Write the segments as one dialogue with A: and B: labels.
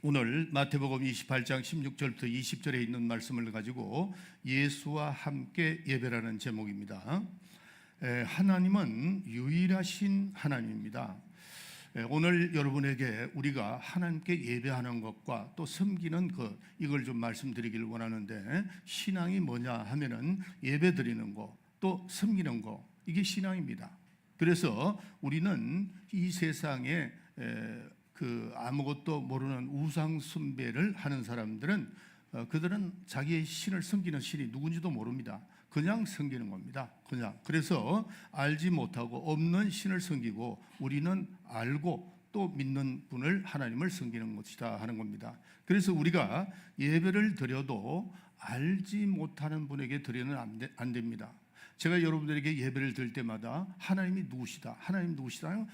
A: 오늘 마태복음 28장 16절부터 20절에 있는 말씀을 가지고 예수와 함께 예배라는 제목입니다. 하나님은 유일하신 하나님입니다. 오늘 여러분에게 우리가 하나님께 예배하는 것과 또 섬기는 이걸 좀 말씀드리길 원하는데, 신앙이 뭐냐 하면은 예배 드리는 거, 또 섬기는 거, 이게 신앙입니다. 그래서 우리는 이 세상에 아무것도 모르는 우상 숭배를 하는 사람들은 그들은 자기의 신을 섬기는 신이 누군지도 모릅니다. 그냥 섬기는 겁니다. 그래서 알지 못하고 없는 신을 섬기고, 우리는 알고 또 믿는 분을, 하나님을 섬기는 것이다 하는 겁니다. 그래서 우리가 예배를 드려도 알지 못하는 분에게 드리면 안 됩니다. 제가 여러분들에게 예배를 드릴 때마다 하나님이 누구시다, 하나님 누구시다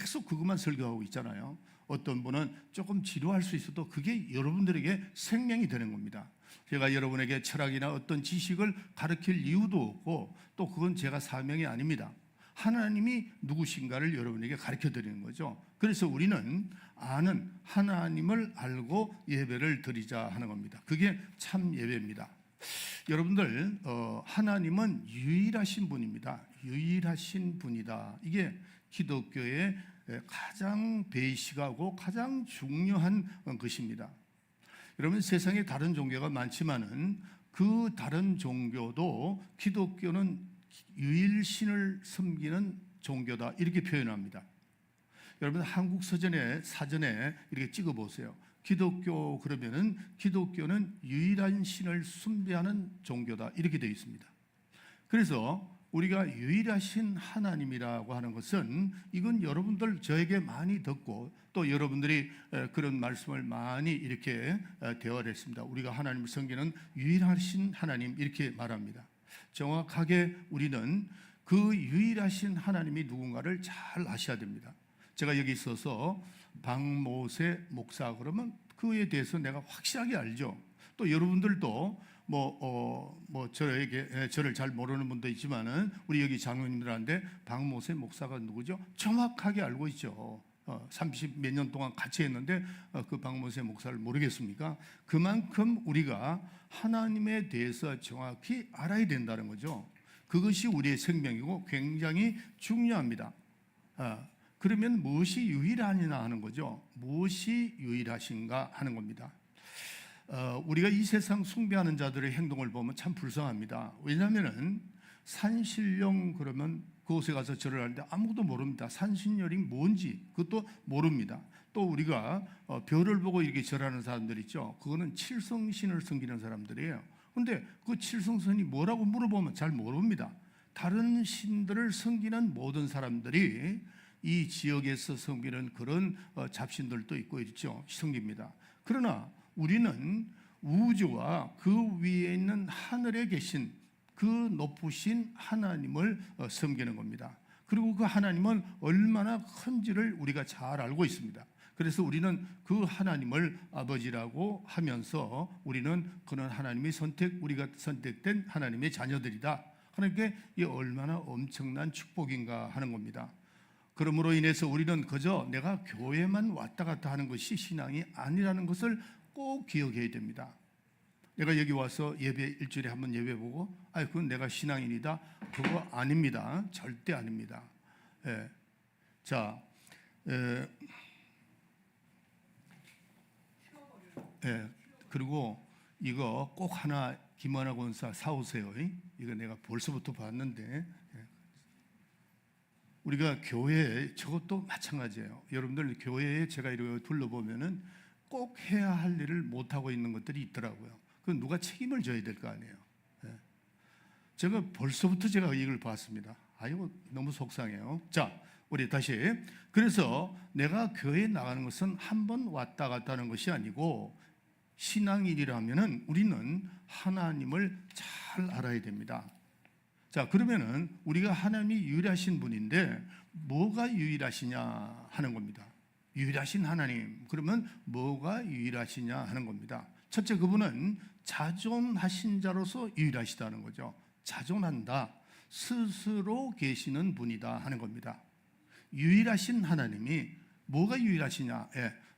A: 계속 그것만 설교하고 있잖아요. 어떤 분은 조금 지루할 수 있어도 그게 여러분들에게 생명이 되는 겁니다. 제가 여러분에게 철학이나 어떤 지식을 가르칠 이유도 없고, 또 그건 제가 사명이 아닙니다. 하나님이 누구신가를 여러분에게 가르쳐 드리는 거죠. 그래서 우리는 아는 하나님을 알고 예배를 드리자 하는 겁니다. 그게 참 예배입니다. 여러분들, 하나님은 유일하신 분입니다. 유일하신 분이다. 이게 기독교의 가장 베이식하고 가장 중요한 것입니다. 여러분, 세상에 다른 종교가 많지만은 그 다른 종교도 기독교는 유일신을 섬기는 종교다, 이렇게 표현합니다. 여러분, 한국 사전에 이렇게 찍어보세요. 기독교 그러면은 기독교는 유일한 신을 숭배하는 종교다, 이렇게 되어 있습니다. 그래서 우리가 유일하신 하나님이라고 하는 것은, 이건 여러분들 저에게 많이 듣고 또 여러분들이 그런 말씀을 많이 이렇게 대화를 했습니다. 우리가 하나님을 섬기는 유일하신 하나님, 이렇게 말합니다. 정확하게 우리는 그 유일하신 하나님이 누군가를 잘 아셔야 됩니다. 제가 여기 있어서 박모세 목사 그러면 그에 대해서 내가 확실하게 알죠. 또 여러분들도 저를 잘 모르는 분도 있지만은 우리 여기 장로님들한테 박모세 목사가 누구죠? 정확하게 알고 있죠. 30 몇 년 동안 같이 했는데 그 박모세 목사를 모르겠습니까? 그만큼 우리가 하나님에 대해서 정확히 알아야 된다는 거죠. 그것이 우리의 생명이고 굉장히 중요합니다. 그러면 무엇이 유일하냐 하는 거죠. 무엇이 유일하신가 하는 겁니다. 우리가 이 세상 숭배하는 자들의 행동을 보면 참 불쌍합니다. 왜냐하면 산신령 그러면 그곳에 가서 절을 하는데 아무것도 모릅니다. 산신령이 뭔지 그것도 모릅니다. 또 우리가 별을 보고 이렇게 절하는 사람들 있죠. 그거는 칠성신을 섬기는 사람들이에요. 그런데 그 칠성신이 뭐라고 물어보면 잘 모릅니다. 다른 신들을 섬기는 모든 사람들이 이 지역에서 섬기는 그런 잡신들도 있고 있죠. 섬깁니다. 그러나 우리는 우주와 그 위에 있는 하늘에 계신 그 높으신 하나님을 섬기는 겁니다. 그리고 그 하나님은 얼마나 큰지를 우리가 잘 알고 있습니다. 그래서 우리는 그 하나님을 아버지라고 하면서 우리는 그런 하나님의 우리가 선택된 하나님의 자녀들이다. 그러니까 이게 얼마나 엄청난 축복인가 하는 겁니다. 그러므로 인해서 우리는 그저 내가 교회만 왔다 갔다 하는 것이 신앙이 아니라는 것을 꼭 기억해야 됩니다. 내가 여기 와서 예배 일주일에 한 번 예배 보고 그건 내가 신앙인이다, 그거 아닙니다. 절대 아닙니다. 그리고 이거 꼭 하나 김원하 권사 사오세요. 이거 내가 벌써부터 봤는데, 우리가 교회에 저것도 마찬가지예요. 여러분들 교회에 제가 이렇게 둘러보면은 꼭 해야 할 일을 못하고 있는 것들이 있더라고요. 그건 누가 책임을 져야 될 거 아니에요. 제가 벌써부터 이걸 봤습니다. 이거 너무 속상해요. 자, 우리 다시. 그래서 내가 교회에 나가는 것은 한 번 왔다 갔다 하는 것이 아니고, 신앙인이라면은 우리는 하나님을 잘 알아야 됩니다. 자, 그러면은 우리가 하나님이 유일하신 분인데 뭐가 유일하시냐 하는 겁니다. 유일하신 하나님, 그러면 뭐가 유일하시냐 하는 겁니다. 첫째, 그분은 자존하신 자로서 유일하시다는 거죠. 자존한다, 스스로 계시는 분이다 하는 겁니다. 유일하신 하나님이 뭐가 유일하시냐?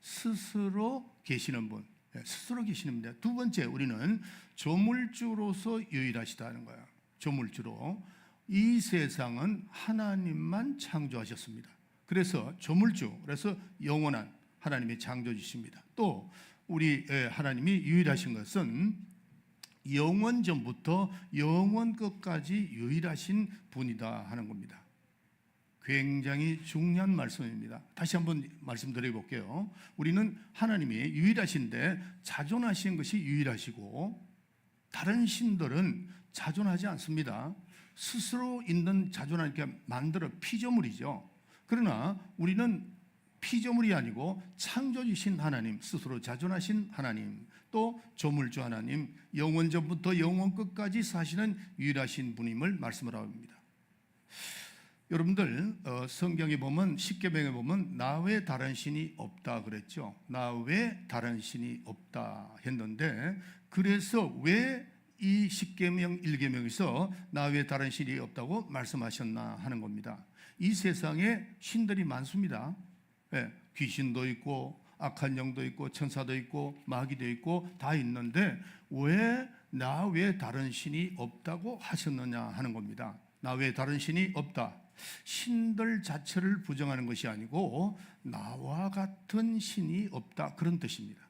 A: 스스로 계시는 분, 스스로 계시는 분입니다. 두 번째, 우리는 조물주로서 유일하시다는 거예요. 조물주로. 이 세상은 하나님만 창조하셨습니다. 그래서 조물주, 그래서 영원한 하나님의 창조주십니다. 또 우리 하나님이 유일하신 것은 영원 전부터 영원 끝까지 유일하신 분이다 하는 겁니다. 굉장히 중요한 말씀입니다. 다시 한번 말씀드려 볼게요. 우리는 하나님이 유일하신데 자존하신 것이 유일하시고 다른 신들은 자존하지 않습니다. 스스로 있는 자존하니까 만들어 피조물이죠. 그러나 우리는 피조물이 아니고 창조주신 하나님, 스스로 자존하신 하나님, 또 조물주 하나님, 영원 전부터 영원 끝까지 사시는 유일하신 분임을 말씀을 합니다. 여러분들 성경에 보면, 십계명에 보면 나 외 다른 신이 없다 그랬죠. 나 외 다른 신이 없다 했는데, 그래서 왜 이 십계명 1계명에서 나 외 다른 신이 없다고 말씀하셨나 하는 겁니다. 이 세상에 신들이 많습니다. 귀신도 있고 악한 영도 있고 천사도 있고 마귀도 있고 다 있는데 왜 나 외 다른 신이 없다고 하셨느냐 하는 겁니다. 나 외 다른 신이 없다. 신들 자체를 부정하는 것이 아니고 나와 같은 신이 없다, 그런 뜻입니다.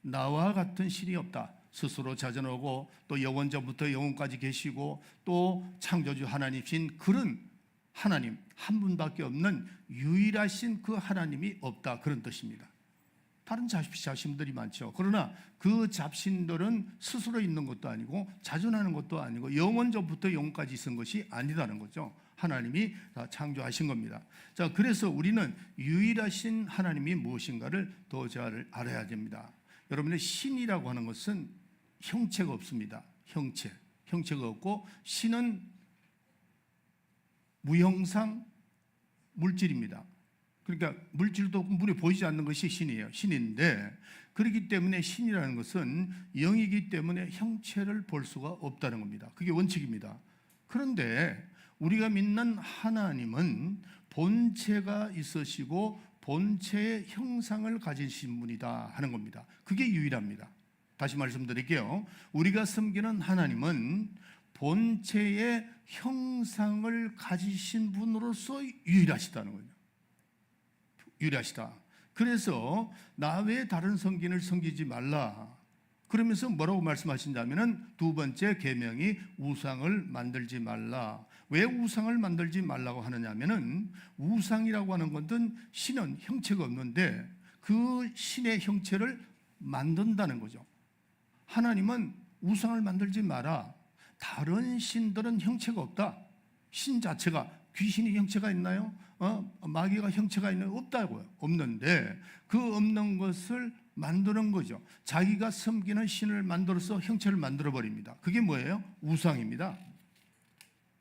A: 나와 같은 신이 없다. 스스로 자전하고 또 영원전부터 영원까지 계시고 또 창조주 하나님이신 그런 하나님 한 분밖에 없는 유일하신 그 하나님이 없다, 그런 뜻입니다. 다른 잡신들이 많죠. 그러나 그 잡신들은 스스로 있는 것도 아니고 자존하는 것도 아니고 영원전부터 영원까지 있은 것이 아니다는 거죠. 하나님이 다 창조하신 겁니다. 자, 그래서 우리는 유일하신 하나님이 무엇인가를 더 잘 알아야 됩니다. 여러분의 신이라고 하는 것은 형체가 없습니다. 형체가 없고 신은 무형상 물질입니다. 그러니까 물질도 없고 물에 보이지 않는 것이 신이에요. 신인데, 그렇기 때문에 신이라는 것은 영이기 때문에 형체를 볼 수가 없다는 겁니다. 그게 원칙입니다. 그런데 우리가 믿는 하나님은 본체가 있으시고 본체의 형상을 가지신 분이다 하는 겁니다. 그게 유일합니다. 다시 말씀드릴게요. 우리가 섬기는 하나님은 본체의 형상을 가지신 분으로서 유일하시다는 거예요. 유일하시다. 그래서 나 외에 다른 성신을 섬기지 말라. 그러면서 뭐라고 말씀하신다면은 두 번째 계명이 우상을 만들지 말라. 왜 우상을 만들지 말라고 하느냐면은 우상이라고 하는 것은 신은 형체가 없는데 그 신의 형체를 만든다는 거죠. 하나님은 우상을 만들지 마라. 다른 신들은 형체가 없다. 신 자체가, 귀신이 형체가 있나요? 마귀가 형체가 있나요? 없다고요. 없는데 그 없는 것을 만드는 거죠. 자기가 섬기는 신을 만들어서 형체를 만들어 버립니다. 그게 뭐예요? 우상입니다.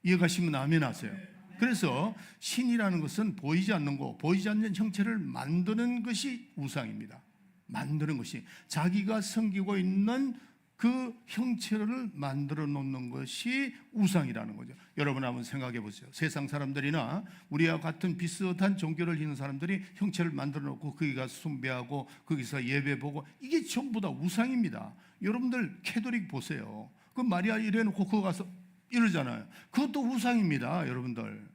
A: 이해가시면 아멘 하세요. 그래서 신이라는 것은 보이지 않는 거, 보이지 않는 형체를 만드는 것이 우상입니다. 만드는 것이, 자기가 섬기고 있는 그 형체를 만들어 놓는 것이 우상이라는 거죠. 여러분 한번 생각해 보세요. 세상 사람들이나 우리와 같은 비슷한 종교를 있는 사람들이 형체를 만들어 놓고 거기 가서 숭배하고 거기서 예배 보고, 이게 전부 다 우상입니다. 여러분들 캐톨릭 보세요. 그 마리아 이래놓고 거기 가서 이러잖아요. 그것도 우상입니다. 여러분들.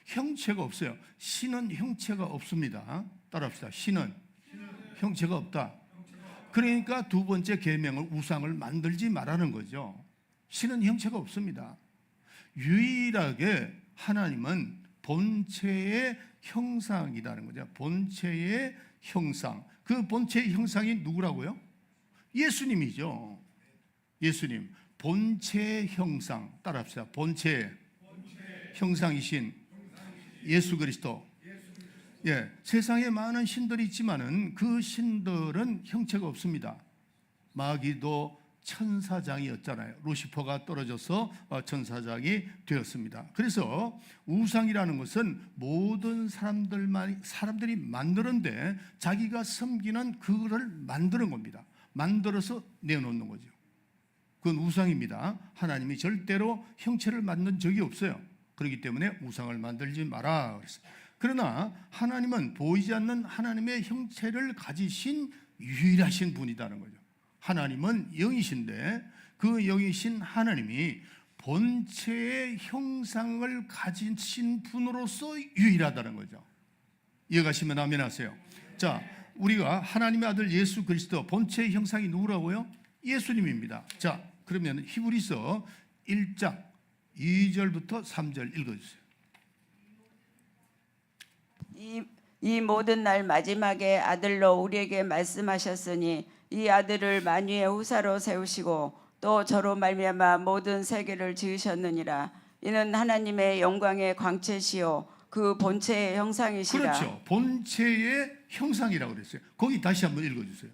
A: 형체가 없어요. 신은 형체가 없습니다. 따라합시다. 신은 형체가 없다. 그러니까 두 번째 계명을 우상을 만들지 말라는 거죠. 신은 형체가 없습니다. 유일하게 하나님은 본체의 형상이라는 거죠. 본체의 형상. 그 본체의 형상이 누구라고요? 예수님이죠. 예수님. 본체의 형상. 따라합시다. 본체의 형상이신 예수 그리스도. 세상에 많은 신들이 있지만은 그 신들은 형체가 없습니다. 마귀도 천사장이었잖아요. 루시퍼가 떨어져서 천사장이 되었습니다. 그래서 우상이라는 것은 모든 사람들이 만드는데 자기가 섬기는 그거를 만드는 겁니다. 만들어서 내놓는 거죠. 그건 우상입니다. 하나님이 절대로 형체를 만든 적이 없어요. 그렇기 때문에 우상을 만들지 마라 그랬어요. 그러나 하나님은 보이지 않는 하나님의 형체를 가지신 유일하신 분이라는 거죠. 하나님은 영이신데 그 영이신 하나님이 본체의 형상을 가지신 분으로서 유일하다는 거죠. 이해가시면 아멘 하세요. 자, 우리가 하나님의 아들 예수 그리스도 본체의 형상이 누구라고요? 예수님입니다. 자, 그러면 히브리서 1장 2절부터 3절 읽어주세요.
B: 이 모든 날 마지막에 아들로 우리에게 말씀하셨으니 이 아들을 만유의 후사로 세우시고 또 저로 말미암아 모든 세계를 지으셨느니라. 이는 하나님의 영광의 광채시요 그 본체의 형상이시라.
A: 그렇죠. 본체의 형상이라고 그랬어요. 거기 다시 한번 읽어주세요.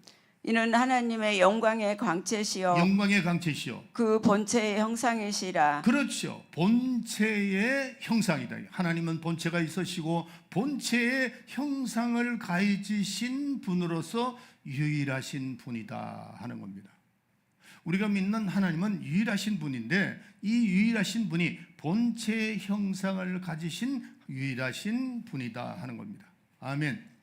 B: 이는 하나님의 영광의 광채시요
A: 영광의 광채시요
B: 그 본체의 형상이시라.
A: 그렇죠. 본체의 형상이다. 하나님은 본체가 있으시고 본체의 형상을 가지신 분으로서 유일하신 분이다 하는 겁니다. 우리가 믿는 하나님은 유일하신 분인데 이 유일하신 분이 본체의 형상을 가지신 유일하신 분이다 하는 겁니다. 아멘.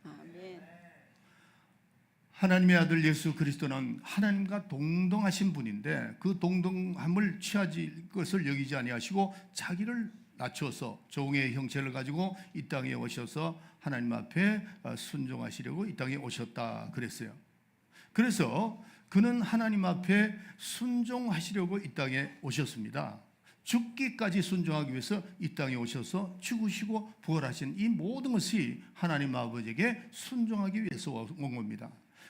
A: 하나님의 아들 예수 그리스도는 하나님과 동등하신 분인데 그 동등함을 취하지 것을 여기지 아니하시고 자기를 낮춰서 종의 형체를 가지고 이 땅에 오셔서 하나님 앞에 순종하시려고 이 땅에 오셨다 그랬어요. 그래서 그는 하나님 앞에 순종하시려고 이 땅에 오셨습니다. 죽기까지 순종하기 위해서 이 땅에 오셔서 죽으시고 부활하신 이 모든 것이 하나님 아버지에게 순종하기 위해서 온 겁니다.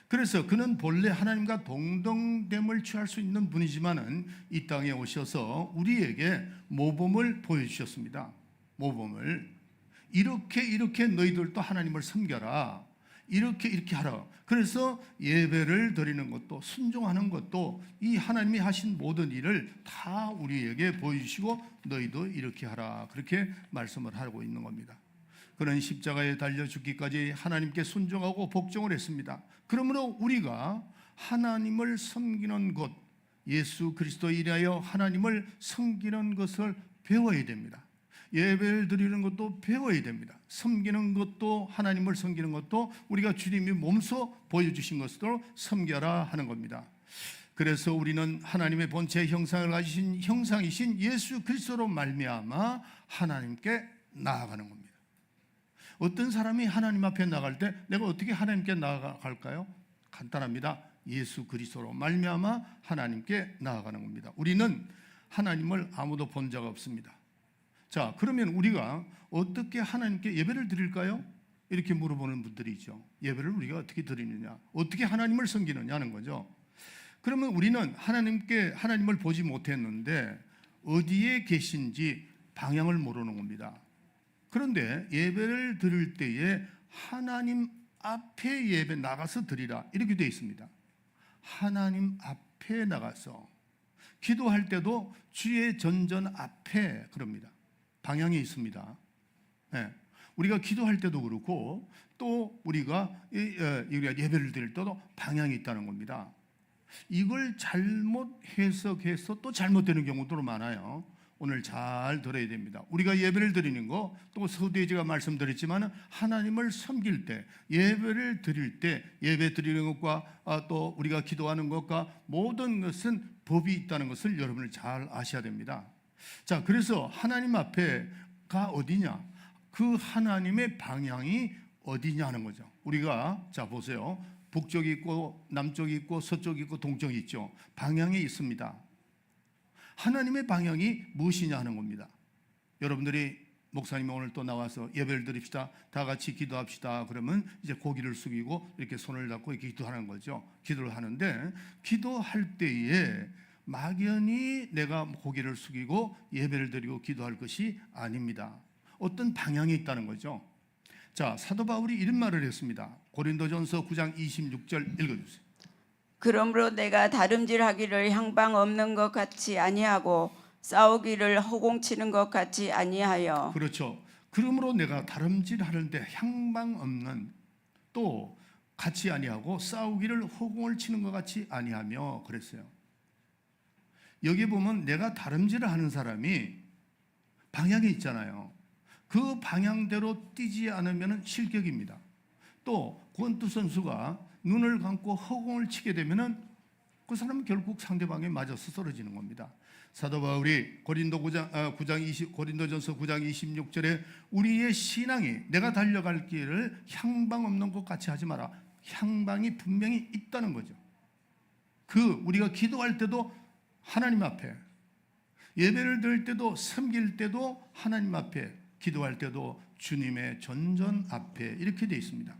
A: 그래서 그는 본래 하나님과 동등됨을 취할 수 있는 분이지만은 이 땅에 오셔서 우리에게 모범을 보여주셨습니다. 모범을 이렇게 너희들도 하나님을 섬겨라. 이렇게 하라. 그래서 예배를 드리는 것도 순종하는 것도 이 하나님이 하신 모든 일을 다 우리에게 보여주시고 너희도 이렇게 하라. 그렇게 말씀을 하고 있는 겁니다. 그는 십자가에 달려 죽기까지 하나님께 순종하고 복종을 했습니다. 그러므로 우리가 하나님을 섬기는 것, 예수 그리스도에 인하여 하나님을 섬기는 것을 배워야 됩니다. 예배를 드리는 것도 배워야 됩니다. 섬기는 것도 하나님을 섬기는 것도 우리가 주님이 몸소 보여주신 것으로 섬겨라 하는 겁니다. 그래서 우리는 하나님의 본체 형상을 가지신 형상이신 예수 그리스도로 말미암아 하나님께 나아가는 겁니다. 어떤 사람이 하나님 앞에 나갈 때 내가 어떻게 하나님께 나아갈까요? 간단합니다. 예수 그리스도로 말미암아 하나님께 나아가는 겁니다. 우리는 하나님을 아무도 본 자가 없습니다. 자, 그러면 우리가 어떻게 하나님께 예배를 드릴까요? 이렇게 물어보는 분들이 있죠. 예배를 우리가 어떻게 드리느냐, 어떻게 하나님을 섬기느냐 하는 거죠. 그러면 우리는 하나님을 보지 못했는데 어디에 계신지 방향을 모르는 겁니다. 그런데 예배를 드릴 때에 하나님 앞에 예배 나가서 드리라 이렇게 되어 있습니다. 하나님 앞에 나가서 기도할 때도 주의 전전 앞에 그럽니다. 방향이 있습니다. 네. 우리가 기도할 때도 그렇고 또 우리가 예배를 드릴 때도 방향이 있다는 겁니다. 이걸 잘못 해석해서 또 잘못되는 경우도 많아요. 오늘 잘 들어야 됩니다. 우리가 예배를 드리는 거, 또 서두에 제가 말씀드렸지만 하나님을 섬길 때, 예배를 드릴 때 예배 드리는 것과 또 우리가 기도하는 것과 모든 것은 법이 있다는 것을 여러분을 잘 아셔야 됩니다. 자, 그래서 하나님 앞에가 어디냐? 그 하나님의 방향이 어디냐 하는 거죠. 우리가 자 보세요. 북쪽이 있고 남쪽이 있고 서쪽이 있고 동쪽이 있죠. 방향이 있습니다. 하나님의 방향이 무엇이냐 하는 겁니다. 여러분들이 목사님이 오늘 또 나와서 예배를 드립시다, 다 같이 기도합시다 그러면 이제 고개를 숙이고 이렇게 손을 잡고 이렇게 기도하는 거죠. 기도를 하는데 기도할 때에 막연히 내가 고개를 숙이고 예배를 드리고 기도할 것이 아닙니다. 어떤 방향이 있다는 거죠. 자, 사도 바울이 이런 말을 했습니다. 고린도전서 9장 26절 읽어주세요.
B: 그러므로 내가 다름질하기를 향방 없는 것 같이 아니하고 싸우기를 허공치는 것 같이 아니하여.
A: 그렇죠. 그러므로 내가 다름질하는데 향방 없는, 또 같이 아니하고 싸우기를 허공을 치는 것 같이 아니하며 그랬어요. 여기 보면 내가 다름질을 하는 사람이 방향이 있잖아요. 그 방향대로 뛰지 않으면 실격입니다. 또 권투 선수가 눈을 감고 허공을 치게 되면은 그 사람은 결국 상대방에 맞아서 쓰러지는 겁니다. 사도 바울이 고린도전서 9장 26절에 우리의 신앙이 내가 달려갈 길을 향방 없는 것 같이 하지 마라. 향방이 분명히 있다는 거죠. 우리가 기도할 때도 하나님 앞에, 예배를 드릴 때도, 섬길 때도 하나님 앞에, 기도할 때도 주님의 전전 앞에 이렇게 되어 있습니다.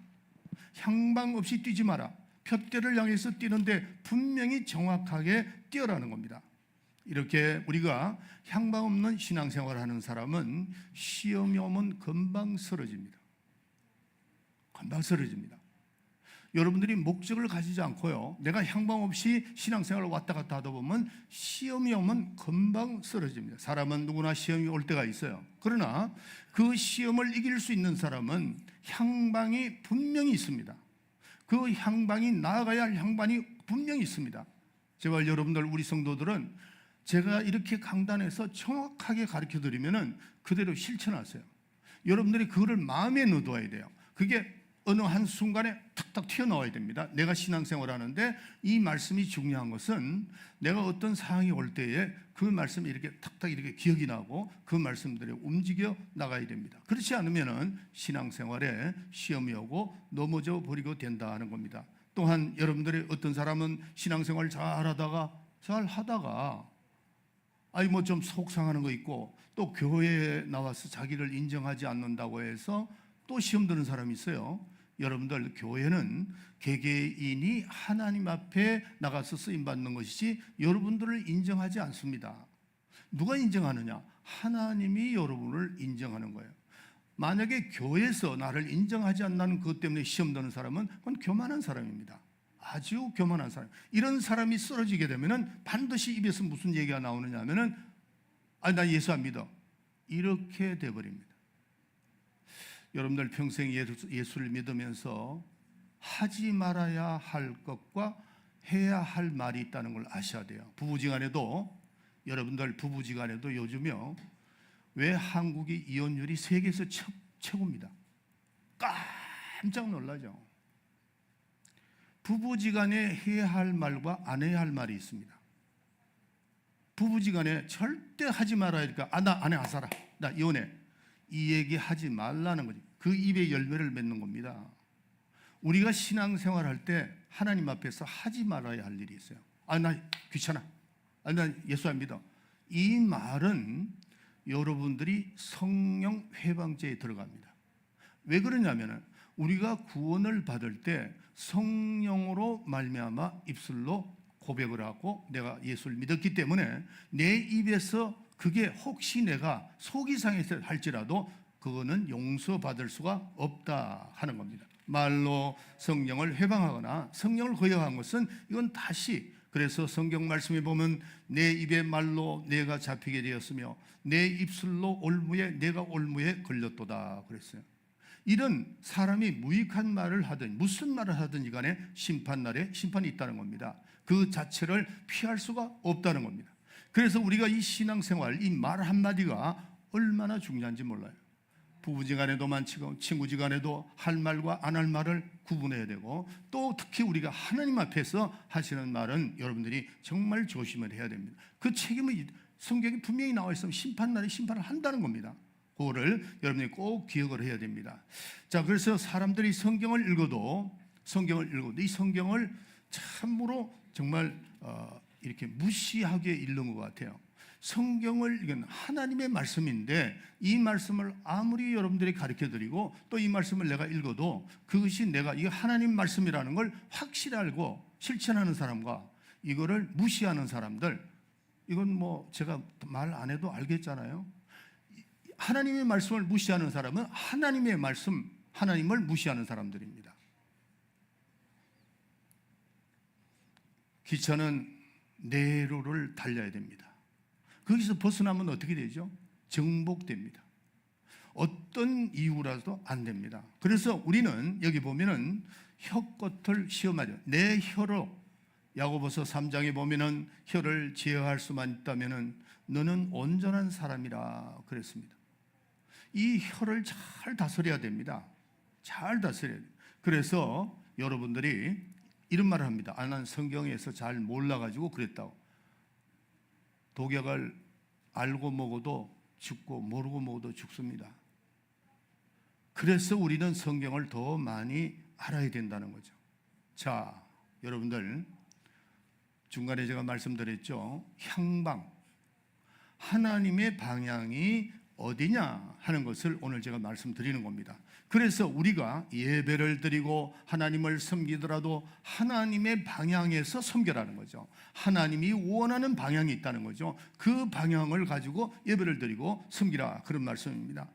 A: 향방 없이 뛰지 마라. 푯대를 향해서 뛰는데 분명히 정확하게 뛰어라는 겁니다. 이렇게 우리가 향방 없는 신앙생활을 하는 사람은 시험이 오면 금방 쓰러집니다. 금방 쓰러집니다. 여러분들이 목적을 가지지 않고요, 내가 향방 없이 신앙생활을 왔다 갔다 하다 보면 시험이 오면 금방 쓰러집니다. 사람은 누구나 시험이 올 때가 있어요. 그러나 그 시험을 이길 수 있는 사람은 향방이 분명히 있습니다. 그 향방이 나아가야 할 향방이 분명히 있습니다. 제발 여러분들, 우리 성도들은 제가 이렇게 강단에서 정확하게 가르쳐 드리면은 그대로 실천하세요. 여러분들이 그거를 마음에 넣어둬야 돼요. 그게 어느 한 순간에 탁탁 튀어나와야 됩니다. 내가 신앙생활 하는데 이 말씀이 중요한 것은 내가 어떤 상황이 올 때에 그 말씀이 이렇게 탁탁 이렇게 기억이 나고 그 말씀들이 움직여 나가야 됩니다. 그렇지 않으면은 신앙생활에 시험이 오고 넘어져 버리고 된다는 겁니다. 또한 여러분들이 어떤 사람은 신앙생활 잘 하다가 뭐 좀 속상하는 거 있고, 또 교회에 나와서 자기를 인정하지 않는다고 해서 또 시험 드는 사람이 있어요. 여러분들, 교회는 개개인이 하나님 앞에 나가서 쓰임 받는 것이지 여러분들을 인정하지 않습니다. 누가 인정하느냐? 하나님이 여러분을 인정하는 거예요. 만약에 교회에서 나를 인정하지 않는 것 때문에 시험 드는 사람은 그건 교만한 사람입니다. 아주 교만한 사람. 이런 사람이 쓰러지게 되면은 반드시 입에서 무슨 얘기가 나오느냐 하면은 나 예수 안 믿어. 이렇게 돼버립니다. 여러분들 평생 예수를 믿으면서 하지 말아야 할 것과 해야 할 말이 있다는 걸 아셔야 돼요. 부부지간에도, 여러분들 부부지간에도 요즘요, 왜 한국이 이혼율이 세계에서 최고입니다. 깜짝 놀라죠. 부부지간에 해야 할 말과 안 해야 할 말이 있습니다. 부부지간에 절대 하지 말아야 되니까 나 아내 안 살아, 나 이혼해, 이 얘기 하지 말라는 거지. 그 입에 열매를 맺는 겁니다. 우리가 신앙생활할 때 하나님 앞에서 하지 말아야 할 일이 있어요. 나 귀찮아, 나 예수 안 믿어. 이 말은 여러분들이 성령 회방죄에 들어갑니다. 왜 그러냐면은 우리가 구원을 받을 때 성령으로 말미암아 입술로 고백을 하고 내가 예수를 믿었기 때문에 내 입에서 그게 혹시 내가 속이 상해서 할지라도 그거는 용서받을 수가 없다 하는 겁니다. 말로 성령을 회방하거나 성령을 거역한 것은 이건 다시, 그래서 성경 말씀에 보면 내 입의 말로 내가 잡히게 되었으며 내 입술로 올무에 내가 올무에 걸렸도다 그랬어요. 이런 사람이 무익한 말을 하든 무슨 말을 하든지 간에 심판날에 심판이 있다는 겁니다. 그 자체를 피할 수가 없다는 겁니다. 그래서 우리가 이 신앙생활, 이 말 한마디가 얼마나 중요한지 몰라요. 부부지간에도 친구지간에도 할 말과 안 할 말을 구분해야 되고, 또 특히 우리가 하나님 앞에서 하시는 말은 여러분들이 정말 조심을 해야 됩니다. 그 책임은 성경에 분명히 나와 있으면 심판날에 심판을 한다는 겁니다. 그거를 여러분이 꼭 기억을 해야 됩니다. 자, 그래서 사람들이 성경을 읽어도 이 성경을 참으로 정말 이렇게 무시하게 읽는 것 같아요. 성경을, 이건 하나님의 말씀인데 이 말씀을 아무리 여러분들이 가르쳐 드리고 또 이 말씀을 내가 읽어도 그것이 내가 이게 하나님 말씀이라는 걸 확실히 알고 실천하는 사람과 이거를 무시하는 사람들, 이건 뭐 제가 말 안 해도 알겠잖아요. 하나님의 말씀을 무시하는 사람은 하나님의 말씀, 하나님을 무시하는 사람들입니다. 기차는 내로를 달려야 됩니다. 거기서 벗어나면 어떻게 되죠? 정복됩니다. 어떤 이유라도 안 됩니다. 그래서 우리는 여기 보면은 혀끝을 시험하죠. 내 혀로, 야고보서 3장에 보면은 혀를 제어할 수만 있다면은 너는 온전한 사람이라 그랬습니다. 이 혀를 잘 다스려야 됩니다. 잘 다스려야 돼요. 그래서 여러분들이 이런 말을 합니다. 난 성경에서 잘 몰라가지고 그랬다고. 독약을 알고 먹어도 죽고 모르고 먹어도 죽습니다. 그래서 우리는 성경을 더 많이 알아야 된다는 거죠. 자, 여러분들, 중간에 제가 말씀드렸죠. 향방, 하나님의 방향이 어디냐 하는 것을 오늘 제가 말씀드리는 겁니다. 그래서 우리가 예배를 드리고 하나님을 섬기더라도 하나님의 방향에서 섬겨라는 거죠. 하나님이 원하는 방향이 있다는 거죠. 그 방향을 가지고 예배를 드리고 섬기라, 그런 말씀입니다.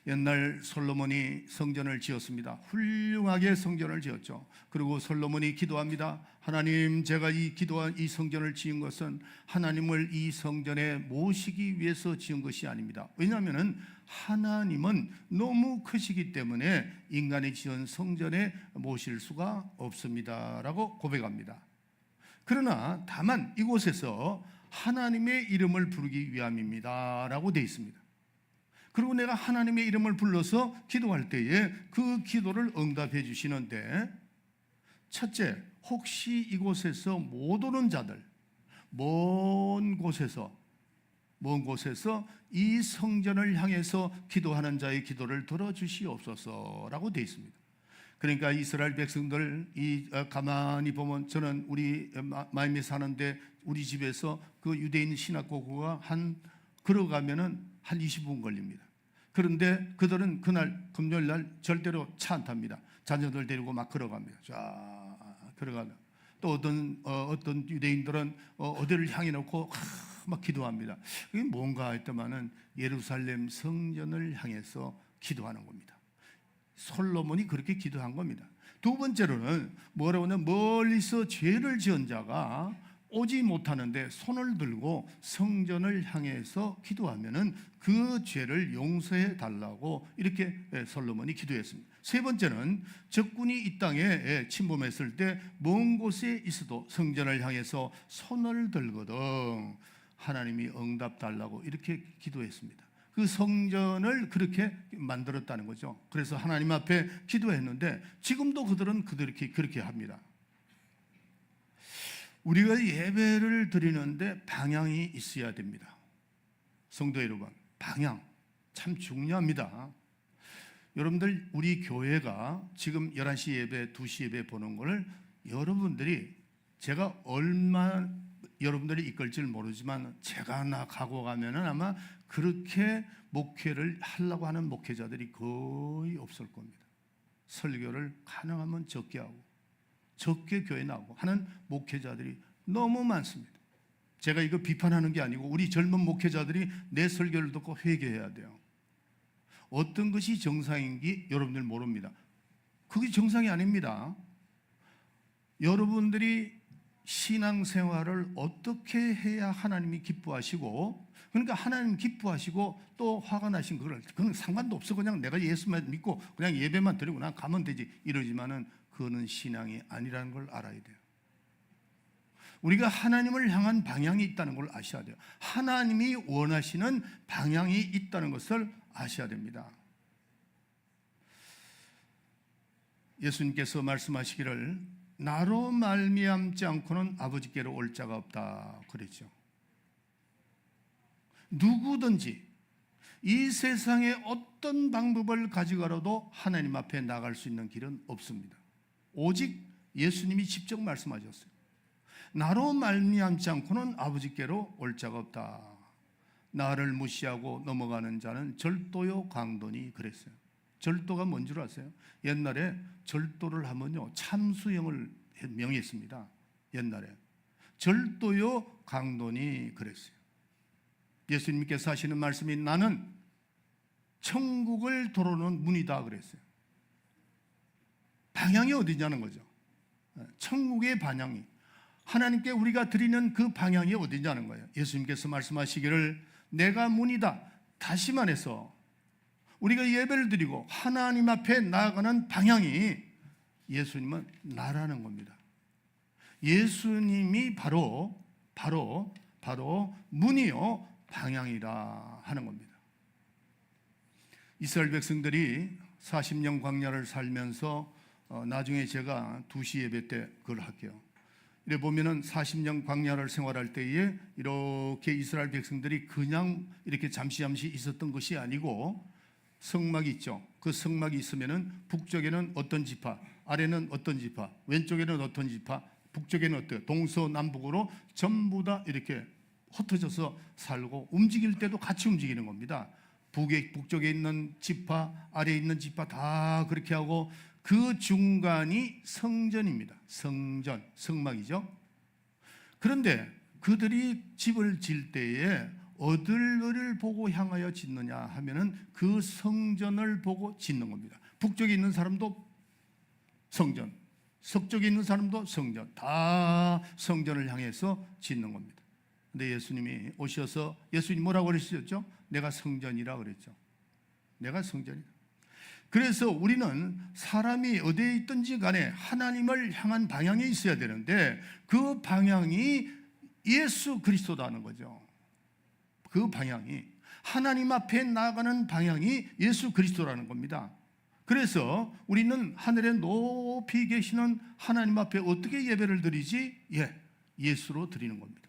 A: 옛날 솔로몬이 성전을 지었습니다. 훌륭하게 성전을 지었죠. 그리고 솔로몬이 기도합니다. 하나님, 제가 기도한 이 성전을 지은 것은 하나님을 이 성전에 모시기 위해서 지은 것이 아닙니다. 왜냐하면 하나님은 너무 크시기 때문에 인간이 지은 성전에 모실 수가 없습니다라고 고백합니다. 그러나 다만 이곳에서 하나님의 이름을 부르기 위함입니다라고 되어 있습니다. 그리고 내가 하나님의 이름을 불러서 기도할 때에 그 기도를 응답해 주시는데, 첫째, 혹시 이곳에서 못 오는 자들, 먼 곳에서 이 성전을 향해서 기도하는 자의 기도를 들어주시옵소서라고 되어 있습니다. 그러니까 이스라엘 백성들, 가만히 보면, 저는 우리 마임에 사는데 우리 집에서 그 유대인 시나고그가 걸어가면은 한 20분 걸립니다. 그런데 그들은 그날 금요일 날 절대로 차 안 탑니다. 자녀들 데리고 막 걸어갑니다. 쫙 걸어가면 또 어떤 유대인들은 어디를 향해 놓고 막 기도합니다. 그게 뭔가 했더만은 예루살렘 성전을 향해서 기도하는 겁니다. 솔로몬이 그렇게 기도한 겁니다. 두 번째로는 뭐라고 하면, 멀리서 죄를 지은 자가 오지 못하는데 손을 들고 성전을 향해서 기도하면은 그 죄를 용서해 달라고 이렇게 솔로몬이 기도했습니다. 세 번째는 적군이 이 땅에 침범했을 때 먼 곳에 있어도 성전을 향해서 손을 들거든 하나님이 응답 달라고 이렇게 기도했습니다. 그 성전을 그렇게 만들었다는 거죠. 그래서 하나님 앞에 기도했는데 지금도 그들은 그렇게 합니다. 우리가 예배를 드리는데 방향이 있어야 됩니다. 성도 여러분, 방향 참 중요합니다. 여러분들, 우리 교회가 지금 11시 예배, 2시 예배 보는 걸 여러분들이, 제가 얼마 여러분들이 이끌지를 모르지만 제가 가고 가면은 아마 그렇게 목회를 하려고 하는 목회자들이 거의 없을 겁니다. 설교를 가능하면 적게 하고 적게 교회 나오고 하는 목회자들이 너무 많습니다. 제가 이거 비판하는 게 아니고 우리 젊은 목회자들이 내 설교를 듣고 회개해야 돼요. 어떤 것이 정상인지 여러분들 모릅니다. 그게 정상이 아닙니다. 여러분들이 신앙생활을 어떻게 해야 하나님이 기뻐하시고, 그러니까 하나님 기뻐하시고 또 화가 나신 그건 상관도 없어. 그냥 내가 예수만 믿고 그냥 예배만 드리고 난 가면 되지 이러지만은 그거는 신앙이 아니라는 걸 알아야 돼요. 우리가 하나님을 향한 방향이 있다는 걸 아셔야 돼요. 하나님이 원하시는 방향이 있다는 것을 아셔야 됩니다. 예수님께서 말씀하시기를 나로 말미암지 않고는 아버지께로 올 자가 없다 그랬죠. 누구든지 이 세상에 어떤 방법을 가져가라도 하나님 앞에 나갈 수 있는 길은 없습니다. 오직 예수님이 직접 말씀하셨어요. 나로 말미암지 않고는 아버지께로 올 자가 없다. 나를 무시하고 넘어가는 자는 절도요 강도니 그랬어요. 절도가 뭔 줄 아세요? 옛날에 절도를 하면요 참수형을 명했습니다. 옛날에 절도요 강도니 그랬어요. 예수님께서 하시는 말씀이 나는 천국을 도로는 문이다 그랬어요. 방향이 어디냐는 거죠. 천국의 방향이, 하나님께 우리가 드리는 그 방향이 어디냐는 거예요. 예수님께서 말씀하시기를 내가 문이다. 다시 말해서 우리가 예배를 드리고 하나님 앞에 나아가는 방향이 예수님은 나라는 겁니다. 예수님이 바로 문이요 방향이라 하는 겁니다. 이스라엘 백성들이 40년 광야를 살면서 나중에 제가 2시 예배 때 그걸 할게요. 이래 보면은 40년 광야를 생활할 때에 이렇게 이스라엘 백성들이 그냥 이렇게 잠시 있었던 것이 아니고 성막이 있죠. 그 성막이 있으면은 북쪽에는 어떤 지파, 아래는 어떤 지파, 왼쪽에는 어떤 지파, 북쪽에는 어때요? 동서남북으로 전부 다 이렇게 흩어져서 살고 움직일 때도 같이 움직이는 겁니다. 북쪽에 있는 지파, 아래에 있는 지파 다 그렇게 하고 그 중간이 성전입니다. 성전, 성막이죠. 그런데 그들이 집을 질 때에 어디를 보고 향하여 짓느냐 하면은 그 성전을 보고 짓는 겁니다. 북쪽에 있는 사람도 성전, 서쪽에 있는 사람도 성전, 다 성전을 향해서 짓는 겁니다. 근데 예수님이 오셔서 예수님 뭐라고 그러셨죠? 내가 성전이라 그랬죠. 내가 성전이다. 그래서 우리는 사람이 어디에 있든지 간에 하나님을 향한 방향이 있어야 되는데 그 방향이 예수 그리스도라는 거죠. 그 방향이 하나님 앞에 나아가는 방향이 예수 그리스도라는 겁니다. 그래서 우리는 하늘에 높이 계시는 하나님 앞에 어떻게 예배를 드리지? 예수로 드리는 겁니다.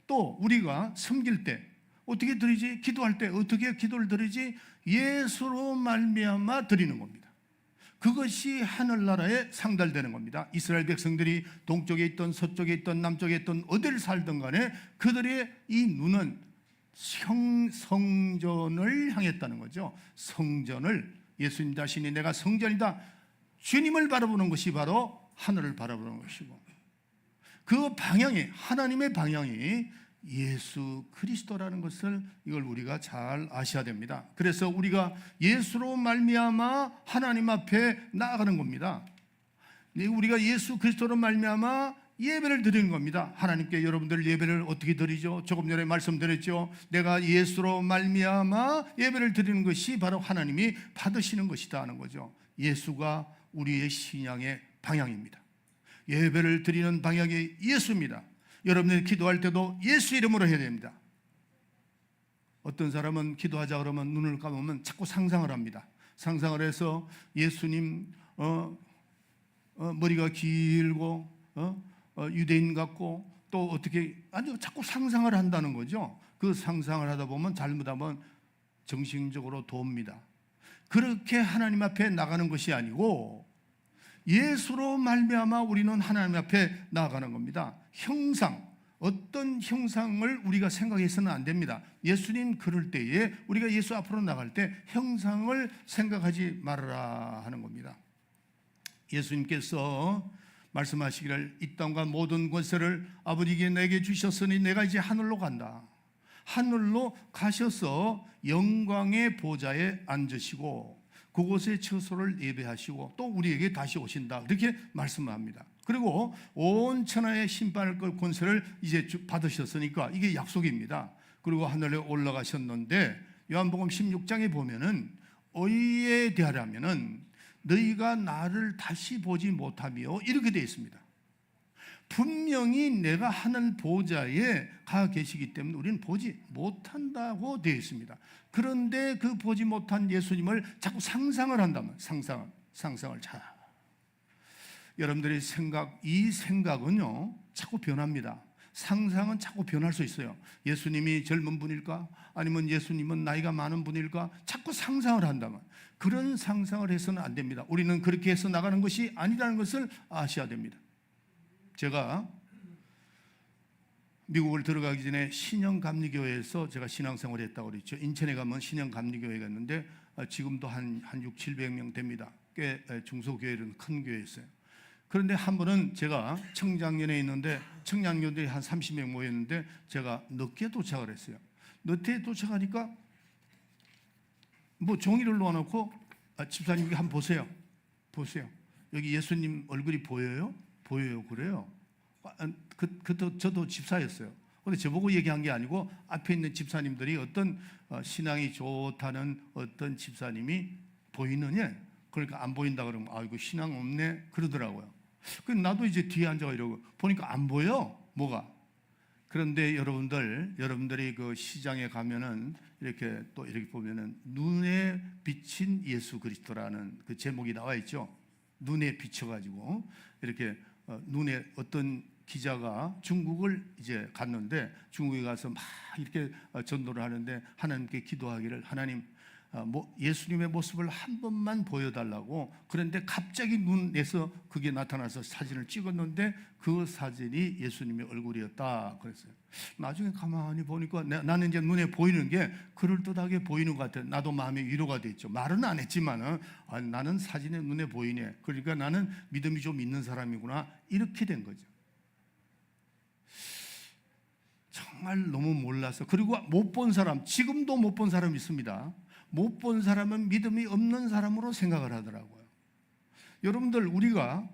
A: 또 우리가 섬길 때 어떻게 드리지? 기도할 때 어떻게 기도를 드리지? 예수로 말미암아 드리는 겁니다. 그것이 하늘나라에 상달되는 겁니다. 이스라엘 백성들이 동쪽에 있던 서쪽에 있던 남쪽에 있던 어디를 살든 간에 그들의 이 눈은 성전을 향했다는 거죠. 성전을, 예수님 자신이 내가 성전이다, 주님을 바라보는 것이 바로 하늘을 바라보는 것이고 그 방향이, 하나님의 방향이 예수 그리스도라는 것을 이걸 우리가 잘 아셔야 됩니다. 그래서 우리가 예수로 말미암아 하나님 앞에 나아가는 겁니다. 우리가 예수 그리스도로 말미암아 예배를 드리는 겁니다. 하나님께 여러분들 예배를 어떻게 드리죠? 조금 전에 말씀드렸죠. 내가 예수로 말미암아 예배를 드리는 것이 바로 하나님이 받으시는 것이다 하는 거죠. 예수가 우리의 신앙의 방향입니다. 예배를 드리는 방향이 예수입니다. 여러분들이 기도할 때도 예수 이름으로 해야 됩니다. 어떤 사람은 기도하자 그러면 눈을 감으면 자꾸 상상을 합니다. 상상을 해서 예수님 머리가 길고 유대인 같고 또 어떻게 아주 자꾸 상상을 한다는 거죠. 그 상상을 하다 보면 잘못하면 정신적으로 돕니다. 그렇게 하나님 앞에 나가는 것이 아니고 예수로 말미암아 우리는 하나님 앞에 나아가는 겁니다. 형상, 어떤 형상을 우리가 생각해서는 안 됩니다. 예수님 그럴 때에 우리가 예수 앞으로 나갈 때 형상을 생각하지 말아라 하는 겁니다. 예수님께서 말씀하시기를 이 땅과 모든 권세를 아버지께 내게 주셨으니 내가 이제 하늘로 간다. 하늘로 가셔서 영광의 보좌에 앉으시고 그곳에 처소를 예배하시고 또 우리에게 다시 오신다. 이렇게 말씀합니다. 그리고 온 천하의 심판을 걸 권세를 이제 받으셨으니까 이게 약속입니다. 그리고 하늘에 올라가셨는데 요한복음 16장에 보면은 의에 대하려면은 너희가 나를 다시 보지 못하며 이렇게 되어 있습니다. 분명히 내가 하늘 보좌에 가 계시기 때문에 우리는 보지 못한다고 되어 있습니다. 그런데 그 보지 못한 예수님을 자꾸 상상을 한다면 상상을 잘. 여러분들의 이 생각은요 자꾸 변합니다. 상상은 자꾸 변할 수 있어요. 예수님이 젊은 분일까? 아니면 예수님은 나이가 많은 분일까? 자꾸 상상을 한다면 그런 상상을 해서는 안 됩니다. 우리는 그렇게 해서 나가는 것이 아니라는 것을 아셔야 됩니다. 제가 미국을 들어가기 전에 신영감리교회에서 제가 신앙생활을 했다고 그랬죠. 인천에 가면 신영감리교회가 있는데 지금도 한 600-700명 됩니다. 꽤 중소교회는 큰 교회였어요. 그런데 한 번은 제가 청장년에 있는데 청년들이 한 30명 모였는데 제가 늦게 도착을 했어요. 늦게 도착하니까 뭐 종이를 놓아놓고 집사님 여기 한번 보세요. 여기 예수님 얼굴이 보여요? 보여요. 그래요. 저도 집사였어요. 근데 저보고 얘기한 게 아니고 앞에 있는 집사님들이 어떤 신앙이 좋다는 어떤 집사님이 보이느냐? 그러니까 안 보인다 그러면 이거 신앙 없네 그러더라고요. 그래서 나도 이제 뒤에 앉아 이러고 보니까 안 보여. 뭐가? 그런데 여러분들이 그 시장에 가면은 이렇게 또 이렇게 보면은 눈에 비친 예수 그리스도라는 그 제목이 나와 있죠. 눈에 비춰가지고 이렇게 눈에 어떤 기자가 중국을 이제 갔는데 중국에 가서 막 이렇게 전도를 하는데 하나님께 기도하기를 하나님 예수님의 모습을 한 번만 보여달라고. 그런데 갑자기 눈에서 그게 나타나서 사진을 찍었는데 그 사진이 예수님의 얼굴이었다 그랬어요. 나중에 가만히 보니까 나는 이제 눈에 보이는 게 그럴듯하게 보이는 것 같아요. 나도 마음의 위로가 됐죠. 말은 안 했지만은 나는 사진에 눈에 보이네. 그러니까 나는 믿음이 좀 있는 사람이구나. 이렇게 된 거죠. 정말 너무 몰라서. 그리고 못 본 사람, 지금도 못 본 사람이 있습니다. 못 본 사람은 믿음이 없는 사람으로 생각을 하더라고요. 여러분들, 우리가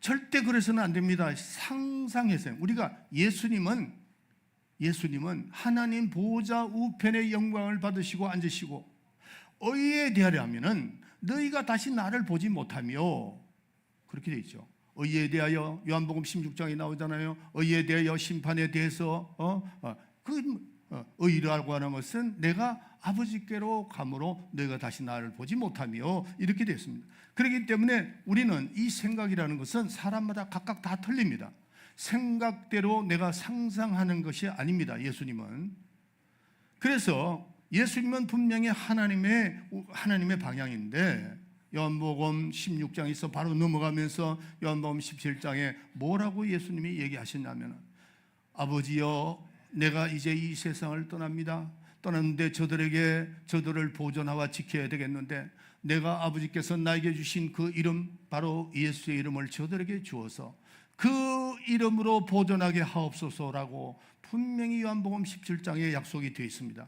A: 절대 그래서는 안 됩니다. 상상해서요. 우리가 예수님은 하나님 보좌 우편의 영광을 받으시고 앉으시고 의에 대하려면은 너희가 다시 나를 보지 못하며, 그렇게 돼 있죠. 의에 대하여 요한복음 16장에 나오잖아요. 의에 대하여 심판에 대해서 의라고 하는 것은 내가 아버지께로 가므로 너희가 다시 나를 보지 못하며, 이렇게 됐습니다. 그렇기 때문에 우리는 이 생각이라는 것은 사람마다 각각 다 틀립니다. 생각대로 내가 상상하는 것이 아닙니다. 예수님은. 그래서 예수님은 분명히 하나님의 방향인데, 요한복음 16장에서 바로 넘어가면서 요한복음 17장에 뭐라고 예수님이 얘기하셨냐면, 아버지여, 내가 이제 이 세상을 떠납니다. 떠났는데 저들을 보존하와 지켜야 되겠는데, 내가 아버지께서 나에게 주신 그 이름, 바로 예수의 이름을 저들에게 주어서 그 이름으로 보존하게 하옵소서라고 분명히 요한복음 17장에 약속이 되어 있습니다.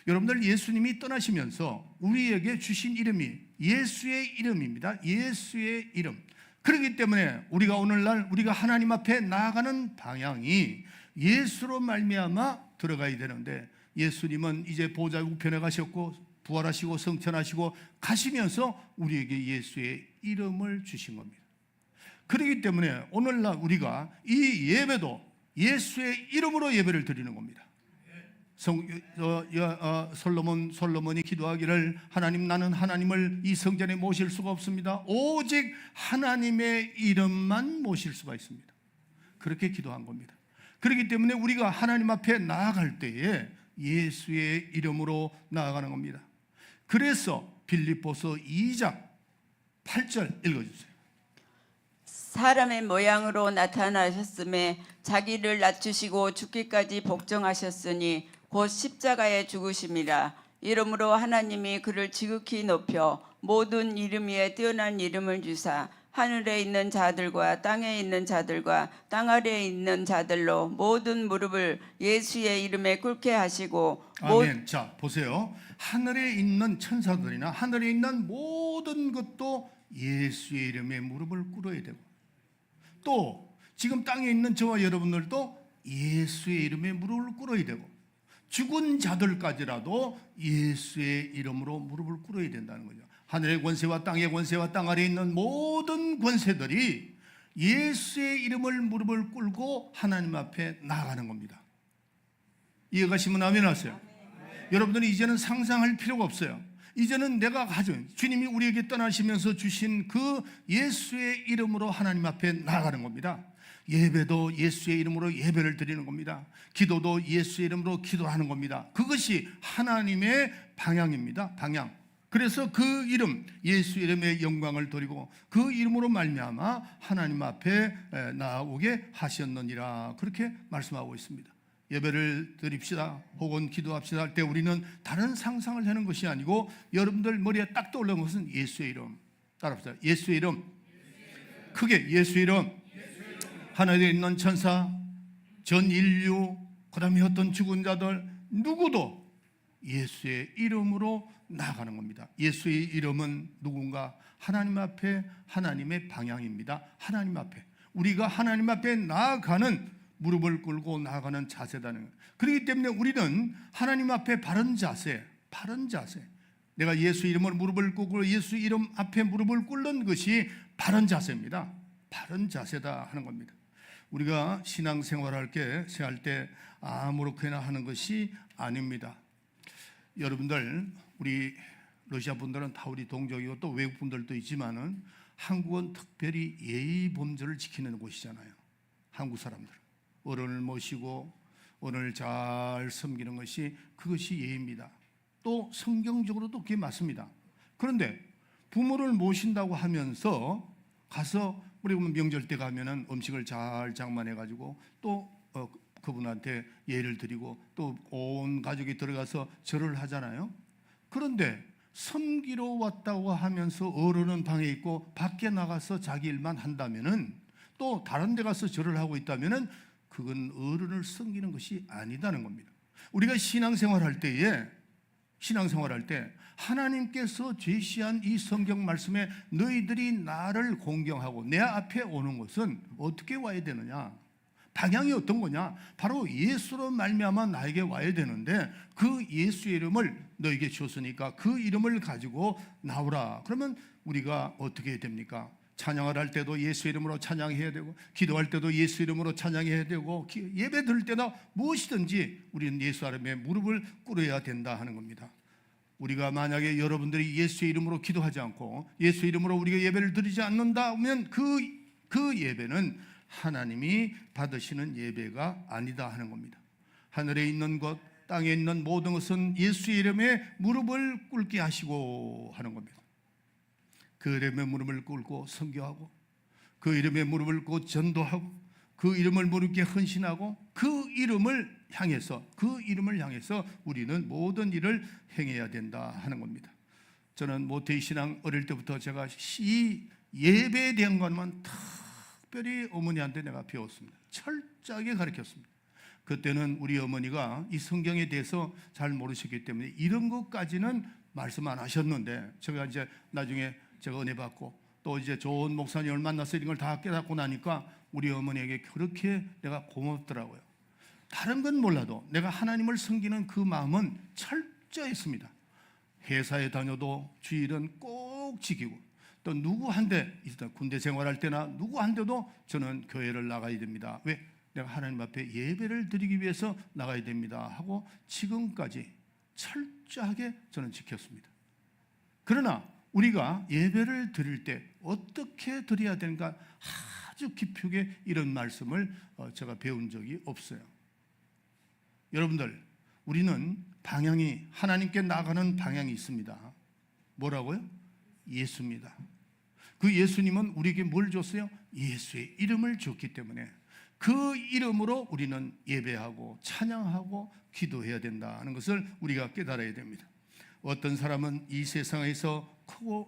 A: 여러분들, 예수님이 떠나시면서 우리에게 주신 이름이 예수의 이름입니다. 예수의 이름. 그렇기 때문에 우리가 오늘날 우리가 하나님 앞에 나아가는 방향이 예수로 말미암아 들어가야 되는데, 예수님은 이제 보좌 우편에 가셨고 부활하시고 성천하시고 가시면서 우리에게 예수의 이름을 주신 겁니다. 그렇기 때문에 오늘날 우리가 이 예배도 예수의 이름으로 예배를 드리는 겁니다. 솔로몬이 기도하기를, 하나님, 나는 하나님을 이 성전에 모실 수가 없습니다. 오직 하나님의 이름만 모실 수가 있습니다. 그렇게 기도한 겁니다. 그렇기 때문에 우리가 하나님 앞에 나아갈 때에 예수의 이름으로 나아가는 겁니다. 그래서 빌립보서 2장 8절 읽어주세요.
B: 사람의 모양으로 나타나셨음에 자기를 낮추시고 죽기까지 복종하셨으니 곧 십자가에 죽으심이라. 이러므로 하나님이 그를 지극히 높여 모든 이름 위에 뛰어난 이름을 주사 하늘에 있는 자들과 땅에 있는 자들과 땅 아래에 있는 자들로 모든 무릎을 예수의 이름에 꿇게 하시고.
A: 아멘. 자, 보세요. 하늘에 있는 천사들이나 하늘에 있는 모든 것도 예수의 이름에 무릎을 꿇어야 되고, 또 지금 땅에 있는 저와 여러분들도 예수의 이름에 무릎을 꿇어야 되고, 죽은 자들까지라도 예수의 이름으로 무릎을 꿇어야 된다는 거죠. 하늘의 권세와 땅의 권세와 땅 아래에 있는 모든 권세들이 예수의 이름을 무릎을 꿇고 하나님 앞에 나아가는 겁니다. 이해가시면 아멘 하세요. 여러분들이 이제는 상상할 필요가 없어요. 이제는 내가 가진 주님이 우리에게 떠나시면서 주신 그 예수의 이름으로 하나님 앞에 나아가는 겁니다. 예배도 예수의 이름으로 예배를 드리는 겁니다. 기도도 예수의 이름으로 기도하는 겁니다. 그것이 하나님의 방향입니다. 방향. 그래서 그 이름, 예수 이름의 영광을 드리고 그 이름으로 말미암아 하나님 앞에 나오게 하셨느니라, 그렇게 말씀하고 있습니다. 예배를 드립시다 혹은 기도합시다 할 때 우리는 다른 상상을 하는 것이 아니고, 여러분들 머리에 딱 떠오르는 것은 예수의 이름. 따라합시다. 예수의 이름. 크게 예수의 이름. 하늘에 있는 천사, 전 인류, 그 다음에 어떤 죽은 자들, 누구도 예수의 이름으로 나아가는 겁니다. 예수의 이름은 누군가? 하나님 앞에 하나님의 방향입니다. 하나님 앞에 우리가 하나님 앞에 나아가는, 무릎을 꿇고 나아가는 자세다는 거예요. 그렇기 때문에 우리는 하나님 앞에 바른 자세, 내가 예수 이름으로 무릎을 꿇고 예수 이름 앞에 무릎을 꿇는 것이 바른 자세입니다. 바른 자세다 하는 겁니다. 우리가 신앙생활할 때 아무렇게나 하는 것이 아닙니다. 여러분들, 우리 러시아 분들은 다 우리 동족이고 또 외국 분들도 있지만은 한국은 특별히 예의 범절을 지키는 곳이잖아요. 한국 사람들 어른을 모시고 어른을 잘 섬기는 그것이 예의입니다. 또 성경적으로도 그게 맞습니다. 그런데 부모를 모신다고 하면서 가서 우리 명절 때 가면은 음식을 잘 장만해 가지고 또 그분한테 예를 드리고 또 온 가족이 들어가서 절을 하잖아요. 그런데 섬기러 왔다고 하면서 어른은 방에 있고 밖에 나가서 자기 일만 한다면은, 또 다른 데 가서 절을 하고 있다면은 그건 어른을 섬기는 것이 아니다는 겁니다. 우리가 신앙생활할 때 하나님께서 제시한 이 성경 말씀에 너희들이 나를 공경하고 내 앞에 오는 것은 어떻게 와야 되느냐? 방향이 어떤 거냐? 바로 예수로 말미암아 나에게 와야 되는데 그 예수의 이름을 너에게 줬으니까 그 이름을 가지고 나오라. 그러면 우리가 어떻게 해야 됩니까? 찬양을 할 때도 예수 이름으로 찬양해야 되고, 기도할 때도 예수 이름으로 찬양해야 되고, 예배 드릴 때나 무엇이든지 우리는 예수 이름에 무릎을 꿇어야 된다 하는 겁니다. 우리가 만약에 여러분들이 예수의 이름으로 기도하지 않고 예수 이름으로 우리가 예배를 드리지 않는다 하면 그 예배는 하나님이 받으시는 예배가 아니다 하는 겁니다. 하늘에 있는 것, 땅에 있는 모든 것은 예수의 이름에 무릎을 꿇게 하시고 하는 겁니다. 그 이름에 무릎을 꿇고 선교하고, 그 이름에 무릎을 꿇고 전도하고, 그 이름을 무릎에 헌신하고, 그 이름을 향해서 우리는 모든 일을 행해야 된다 하는 겁니다. 저는 모태의 신앙 어릴 때부터 제가 이 예배에 대한 것만 특별히 어머니한테 내가 배웠습니다. 철저하게 가르쳤습니다. 그때는 우리 어머니가 이 성경에 대해서 잘 모르셨기 때문에 이런 것까지는 말씀 안 하셨는데, 제가 이제 나중에 제가 은혜 받고 또 이제 좋은 목사님을 만나서 이런 걸 다 깨닫고 나니까 우리 어머니에게 그렇게 내가 고맙더라고요. 다른 건 몰라도 내가 하나님을 섬기는 그 마음은 철저했습니다. 회사에 다녀도 주일은 꼭 지키고, 또 누구한테 군대 생활할 때나 누구한테도 저는 교회를 나가야 됩니다. 왜? 내가 하나님 앞에 예배를 드리기 위해서 나가야 됩니다 하고 지금까지 철저하게 저는 지켰습니다. 그러나 우리가 예배를 드릴 때 어떻게 드려야 되는가 아주 깊게 이런 말씀을 제가 배운 적이 없어요. 여러분들, 우리는 방향이, 하나님께 나가는 방향이 있습니다. 뭐라고요? 예수입니다. 그 예수님은 우리에게 뭘 줬어요? 예수의 이름을 줬기 때문에 그 이름으로 우리는 예배하고 찬양하고 기도해야 된다는 것을 우리가 깨달아야 됩니다. 어떤 사람은 이 세상에서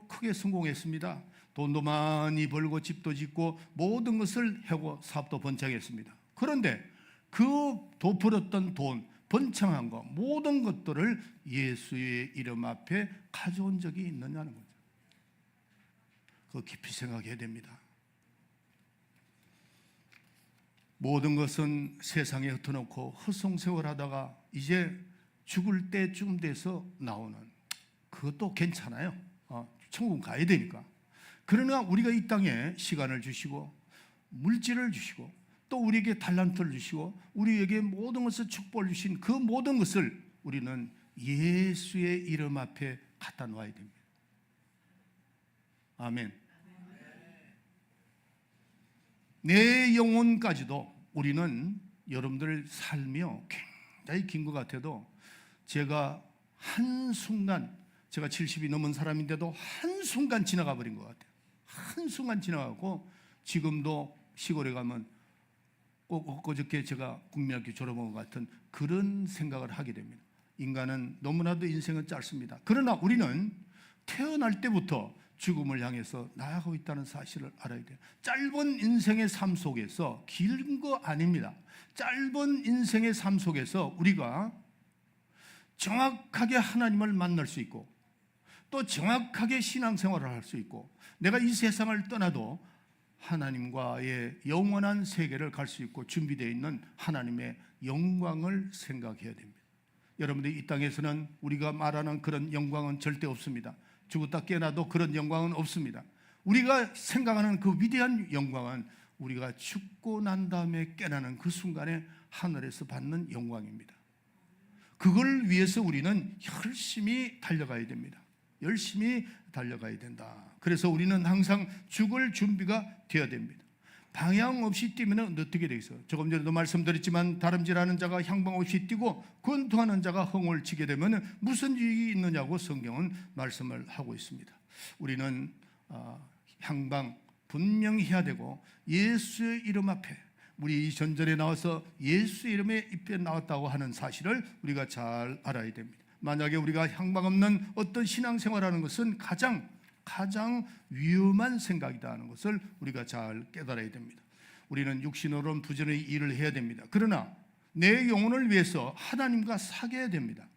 A: 크게 성공했습니다. 돈도 많이 벌고 집도 짓고 모든 것을 하고 사업도 번창했습니다. 그런데 그 벌었던 돈, 번창한 것, 모든 것들을 예수의 이름 앞에 가져온 적이 있느냐는 거죠. 그거 깊이 생각해야 됩니다. 모든 것은 세상에 흩어놓고 헛송세월하다가 이제 죽을 때쯤 돼서 나오는, 그것도 괜찮아요. 천국 가야 되니까. 그러나 우리가 이 땅에 시간을 주시고 물질을 주시고 또 우리에게 달란트를 주시고 우리에게 모든 것을 축복을 주신 그 모든 것을 우리는 예수의 이름 앞에 갖다 놓아야 됩니다. 아멘. 내 영혼까지도 우리는, 여러분들 삶이 굉장히 긴 것 같아도 제가 한순간, 제가 70이 넘은 사람인데도 한순간 지나가 버린 것 같아요. 한순간 지나가고 지금도 시골에 가면 꼭 엊그저께 제가 국민학교 졸업한 것 같은 그런 생각을 하게 됩니다. 인간은 너무나도 인생은 짧습니다. 그러나 우리는 태어날 때부터 죽음을 향해서 나아가고 있다는 사실을 알아야 돼요. 짧은 인생의 삶 속에서, 긴 거 아닙니다. 짧은 인생의 삶 속에서 우리가 정확하게 하나님을 만날 수 있고 또 정확하게 신앙생활을 할 수 있고 내가 이 세상을 떠나도 하나님과의 영원한 세계를 갈 수 있고 준비되어 있는 하나님의 영광을 생각해야 됩니다. 여러분들이 이 땅에서는 우리가 말하는 그런 영광은 절대 없습니다. 죽었다 깨어나도 그런 영광은 없습니다. 우리가 생각하는 그 위대한 영광은 우리가 죽고 난 다음에 깨나는 그 순간에 하늘에서 받는 영광입니다. 그걸 위해서 우리는 열심히 달려가야 됩니다. 열심히 달려가야 된다. 그래서 우리는 항상 죽을 준비가 되어야 됩니다. 방향 없이 뛰면 어떻게 되겠어요? 조금 전에도 말씀드렸지만 다름질하는 자가 향방 없이 뛰고 권투하는 자가 허공을 치게 되면 무슨 유익이 있느냐고 성경은 말씀을 하고 있습니다. 우리는 향방 분명히 해야 되고, 예수의 이름 앞에, 우리 전절에 나와서 예수의 이름에 입에 나왔다고 하는 사실을 우리가 잘 알아야 됩니다. 만약에 우리가 향방 없는 어떤 신앙생활하는 것은 가장 위험한 생각이다 하는 것을 우리가 잘 깨달아야 됩니다. 우리는 육신으로는 부지런히 일을 해야 됩니다. 그러나 내 영혼을 위해서 하나님과 사귀어야 됩니다.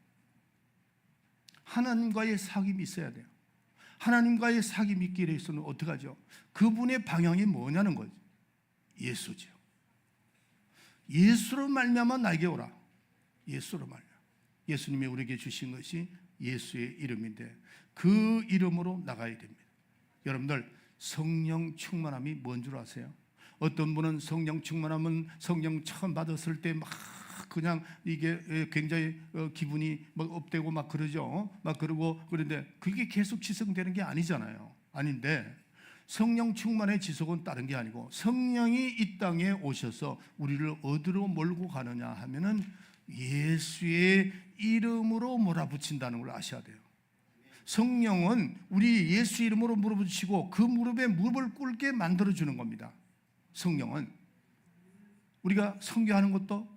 A: 하나님과의 사귐이 있어야 돼요. 하나님과의 사귐이 있기 위해서는 어떻게 하죠? 그분의 방향이 뭐냐는 거죠. 예수죠. 예수로 말미암아 나에게 오라. 예수로 말미암아. 예수님이 우리에게 주신 것이 예수의 이름인데 그 이름으로 나가야 됩니다. 여러분들, 성령 충만함이 뭔 줄 아세요? 어떤 분은 성령 충만함은 성령 처음 받았을 때 막 그냥 이게 굉장히 기분이 막 업되고 막 그러죠. 막 그러고 그런데 그게 계속 지속되는 게 아니잖아요. 아닌데 성령 충만의 지속은 다른 게 아니고, 성령이 이 땅에 오셔서 우리를 어디로 몰고 가느냐 하면은 예수의 이름으로 몰아붙인다는 걸 아셔야 돼요. 성령은 우리 예수 이름으로 물어붙이고 그 무릎에 무릎을 꿇게 만들어주는 겁니다. 성령은 우리가 선교하는 것도,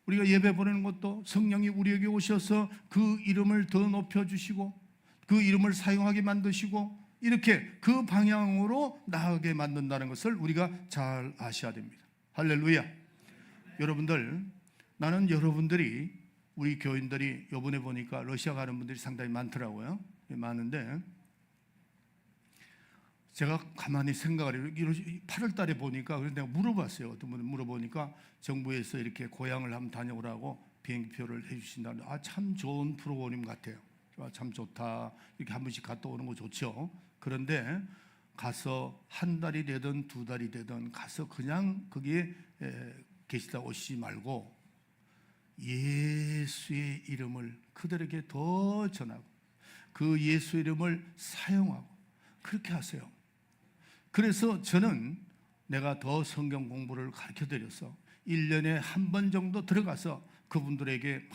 A: 우리가 예배 보내는 것도 성령이 우리에게 오셔서 그 이름을 더 높여주시고 그 이름을 사용하게 만드시고 이렇게 그 방향으로 나아가게 만든다는 것을 우리가 잘 아셔야 됩니다. 할렐루야. 여러분들, 나는 여러분들이, 우리 교인들이 이번에 보니까 러시아 가는 분들이 상당히 많더라고요. 많은데 제가 가만히 생각을 해요. 8월 달에 보니까, 그래서 내가 물어봤어요. 어떤 분을 물어보니까 정부에서 이렇게 고향을 한번 다녀오라고 비행기표를 해주신다는데, 참 좋은 프로그램 같아요. 참 좋다. 이렇게 한 번씩 갔다 오는 거 좋죠. 그런데 가서 한 달이 되든 두 달이 되든 가서 그냥 거기에 계시다 오시지 말고 예수의 이름을 그들에게 더 전하고 그 예수 이름을 사용하고 그렇게 하세요. 그래서 저는 내가 더 성경 공부를 가르쳐드려서 1년에 한 번 정도 들어가서 그분들에게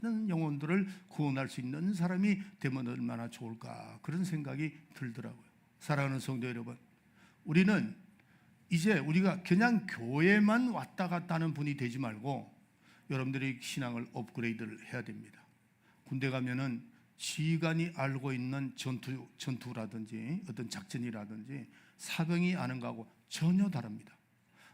A: 많은 영혼들을 구원할 수 있는 사람이 되면 얼마나 좋을까, 그런 생각이 들더라고요. 사랑하는 성도 여러분, 우리는 이제 우리가 그냥 교회만 왔다 갔다 하는 분이 되지 말고 여러분들의 신앙을 업그레이드를 해야 됩니다. 군대 가면은 지휘관이 알고 있는 전투라든지 어떤 작전이라든지 사병이 아는 거하고 전혀 다릅니다.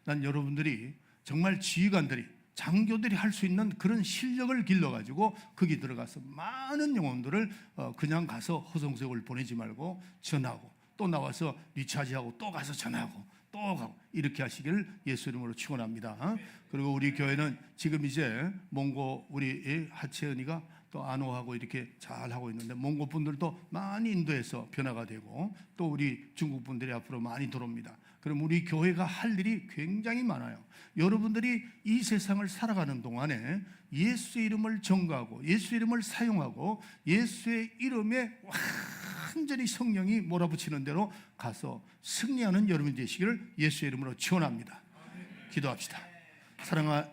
A: 난 여러분들이 정말 지휘관들이, 장교들이 할 수 있는 그런 실력을 길러가지고 거기 들어가서 많은 영혼들을 그냥 가서 허송세월 보내지 말고 전하고 또 나와서 리차지하고 또 가서 전하고 또 가고 이렇게 하시기를 예수 이름으로 축원합니다. 그리고 우리 교회는 지금 이제 몽고 우리 하채은이가 또 안호하고 이렇게 잘 하고 있는데, 몽고 분들도 많이 인도해서 변화가 되고 또 우리 중국 분들이 앞으로 많이 들어옵니다. 그럼 우리 교회가 할 일이 굉장히 많아요. 여러분들이 이 세상을 살아가는 동안에 예수의 이름을 전가하고 예수 이름을 사용하고 예수의 이름에 완전히 성령이 몰아붙이는 대로 가서 승리하는 여러분이 되시기를 예수의 이름으로 축원합니다. 기도합시다.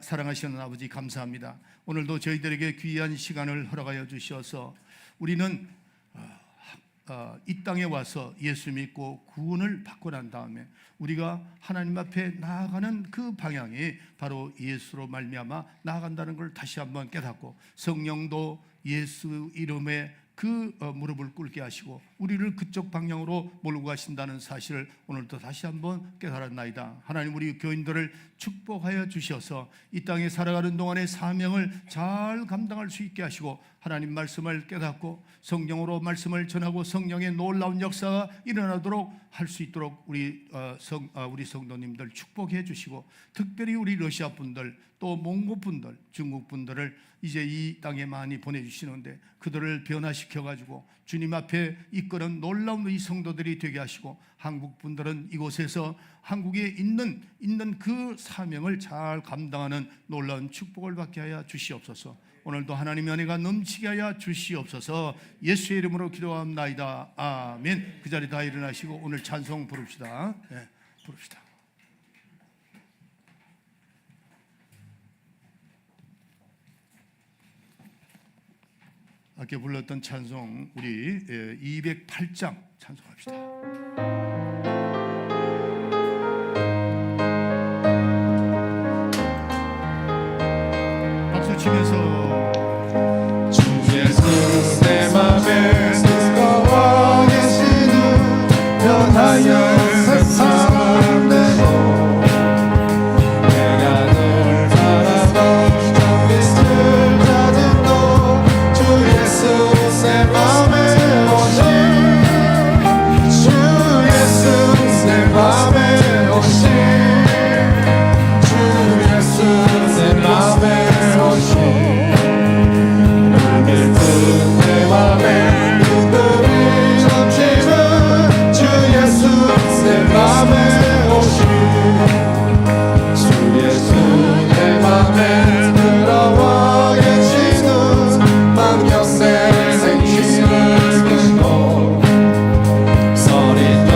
A: 사랑하시는 아버지, 감사합니다. 오늘도 저희들에게 귀한 시간을 허락하여 주셔서 우리는 이 땅에 와서 예수 믿고 구원을 받고 난 다음에 우리가 하나님 앞에 나아가는 그 방향이 바로 예수로 말미암아 나아간다는 걸 다시 한번 깨닫고, 성령도 예수 이름에 그 무릎을 꿇게 하시고 우리를 그쪽 방향으로 몰고 가신다는 사실을 오늘도 다시 한번 깨달았나이다. 하나님, 우리 교인들을 축복하여 주셔서 이 땅에 살아가는 동안의 사명을 잘 감당할 수 있게 하시고 하나님 말씀을 깨닫고 성령으로 말씀을 전하고 성령의 놀라운 역사가 일어나도록 할 수 있도록 우리 성도님들 축복해 주시고, 특별히 우리 러시아 분들 또 몽고 분들, 중국 분들을 이제 이 땅에 많이 보내주시는데 그들을 변화시켜 가지고 주님 앞에 이 이끄는 놀라운 이 성도들이 되게 하시고, 한국 분들은 이곳에서 한국에 있는 그 사명을 잘 감당하는 놀라운 축복을 받게 하여 주시옵소서. 오늘도 하나님의 은혜가 넘치게 하여 주시옵소서. 예수의 이름으로 기도합나이다. 아멘. 그 자리 다 일어나시고 오늘 찬송 부릅시다. 네, 부릅시다. 아까 불렀던 찬송 우리 208장 찬송합시다. 박수 치면서
C: 주 예수 내 맘에 들어와 계시는 변하여 세상을 내고 내가 늘 바라던 빛을 찾은 너 주 예수 내 맘에 오신 주 예수 내 맘에 오신 주 예수 내 맘에 오신 내 맘에 기쁨이 넘치는 주 예수 내 맘에 오신 주 예수 내 맘에 들어와 계시는 망령 내 생기를 주시고 서린 널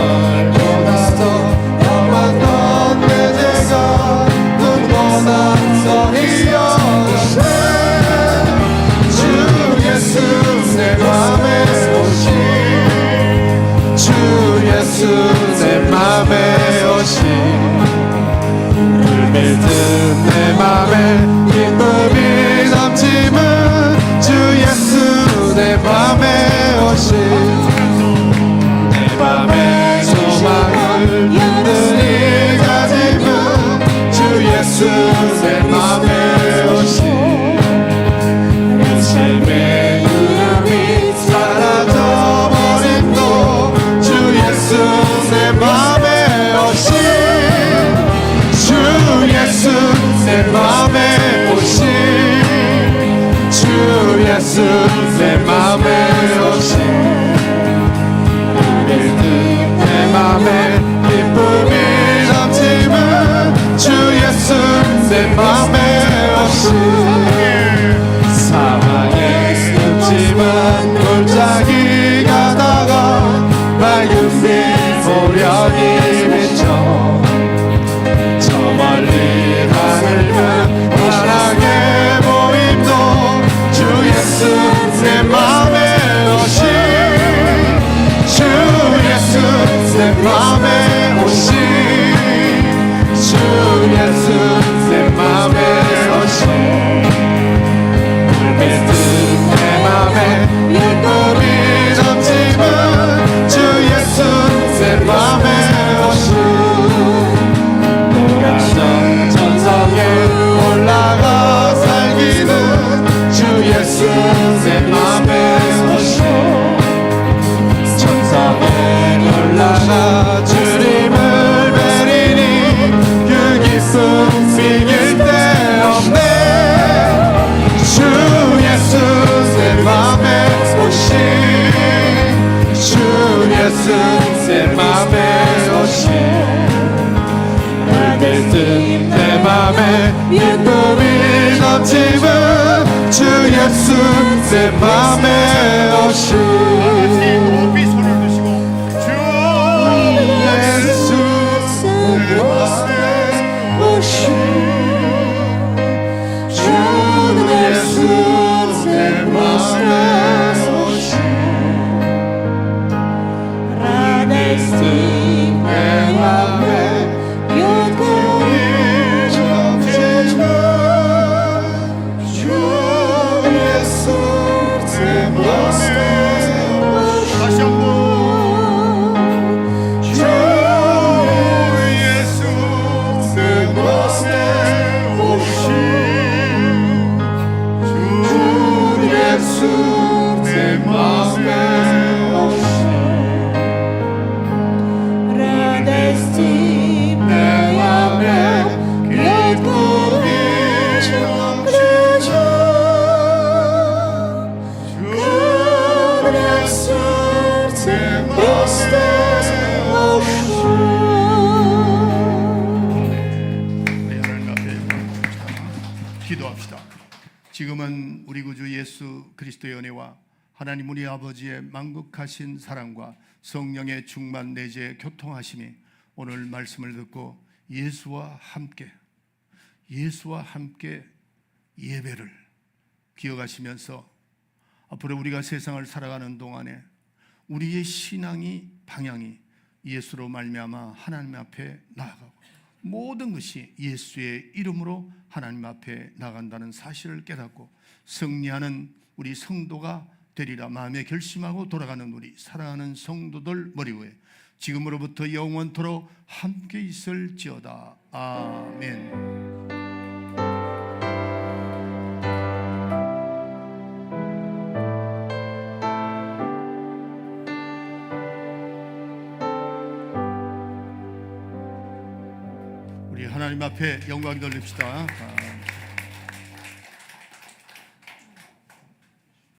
C: 보다도 험한 내 죄가 눈보다 성이여 내 맘에 오신 주 예수 내 맘에 오신 물밀든 내 맘에 기쁨이 넘치는 주 예수 내 맘에 오신 내 맘에 소망을 든든히 가지는 주 예수 내 맘에 오신 삶의 구름이 사라져버린 너 주 예수 내 맘에 오신 주 예수 내 맘에 오신 주 예수 내 맘에 오신 물밀든 내 맘에 기쁨이 넘치는 주 예수 내 맘에 오신 사망의 습지만 골짜기 가다가 맑은 빛 보령이 비쳐 저 멀리 하늘은 환하게 보임도 주 예수 내 맘에 오신 주 예수 내 맘에 오신 주 예수 내 맘에 오신 물밀든 내 맘에 기쁨이 넘치는 주 예수 내 맘에 오신 내가 전성에 올라가 살기는 주 예수 내 맘에 오신 천성에 올라가 주님을 뵈리니 그 기쁨 비길 데 없네 주 예수 내 맘에 오신 주 예수 내 맘에 오신 물밀든 내 맘에 기쁨이 넘치는 주 예수 내 맘에 오신
A: 높이 손을 드시고 주
C: 예수 내 맘에 오신 주 예수 내 맘에 오신 내 맘에 기쁨이 넘치는 주 예수 내 맘에
A: 기도합시다. 지금은 우리 구주 예수 그리스도의 은혜와 하나님 우리 아버지의 만극하신 사랑과 성령의 충만 내재 교통하심이 오늘 말씀을 듣고 예수와 함께 예배를 기억하시면서 앞으로 우리가 세상을 살아가는 동안에 우리의 신앙이 방향이 예수로 말미암아 하나님 앞에 나아가고 모든 것이 예수의 이름으로 하나님 앞에 나간다는 사실을 깨닫고 승리하는 우리 성도가 되리라 마음에 결심하고 돌아가는 우리 사랑하는 성도들 머리 위에 지금으로부터 영원토록 함께 있을지어다. 아멘. 우리 하나님 앞에 영광 돌립시다.